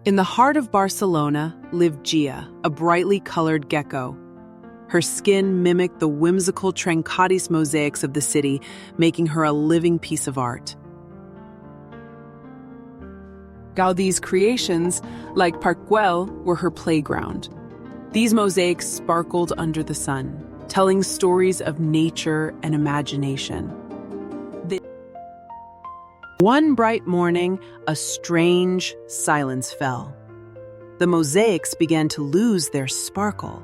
In the heart of Barcelona lived Gia, a brightly colored gecko. Her skin mimicked the whimsical Trencatis mosaics of the city, making her a living piece of art. Gaudi's creations, like Park Güell, were her playground. These mosaics sparkled under the sun, telling stories of nature and imagination. One bright morning, a strange silence fell. The mosaics began to lose their sparkle.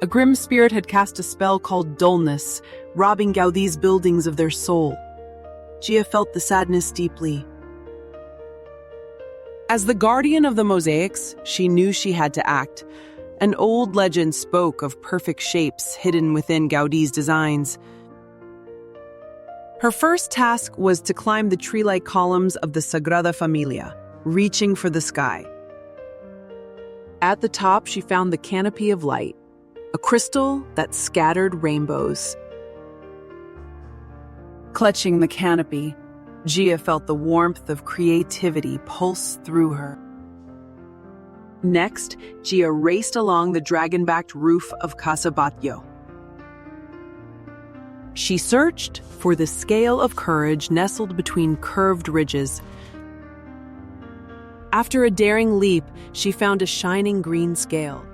A grim spirit had cast a spell called dullness, robbing Gaudi's buildings of their soul. Gia felt the sadness deeply. As the guardian of the mosaics, she knew she had to act. An old legend spoke of perfect shapes hidden within Gaudi's designs. Her first task was to climb the tree-like columns of the Sagrada Familia, reaching for the sky. At the top, she found the canopy of light, a crystal that scattered rainbows. Clutching the canopy, Gia felt the warmth of creativity pulse through her. Next, Gia raced along the dragon-backed roof of Casa Batlló. She searched for the scale of courage nestled between curved ridges. After a daring leap, she found a shining green scale.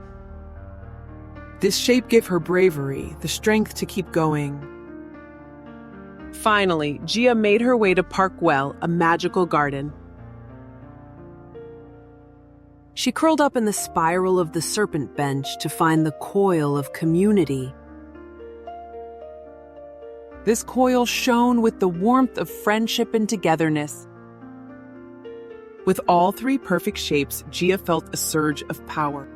This shape gave her bravery, the strength to keep going. Finally, Gia made her way to Park Güell, a magical garden. She curled up in the spiral of the serpent bench to find the coil of community. This coil shone with the warmth of friendship and togetherness. With all three perfect shapes, Gia felt a surge of power.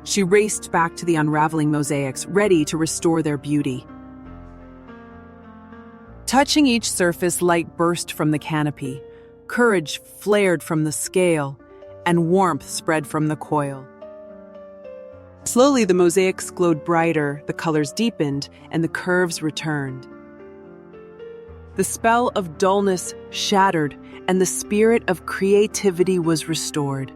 She raced back to the unraveling mosaics, ready to restore their beauty. Touching each surface, light burst from the canopy, courage flared from the scale, and warmth spread from the coil. Slowly, the mosaics glowed brighter, the colors deepened, and the curves returned. The spell of dullness shattered, and the spirit of creativity was restored.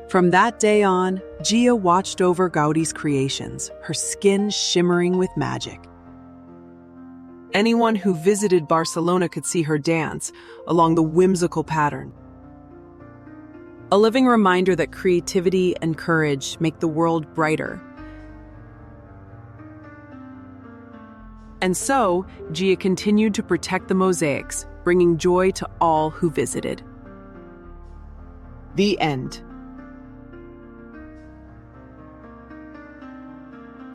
From that day on, Gia watched over Gaudi's creations, her skin shimmering with magic. Anyone who visited Barcelona could see her dance along the whimsical pattern. A living reminder that creativity and courage make the world brighter. And so, Gia continued to protect the mosaics, bringing joy to all who visited. The end.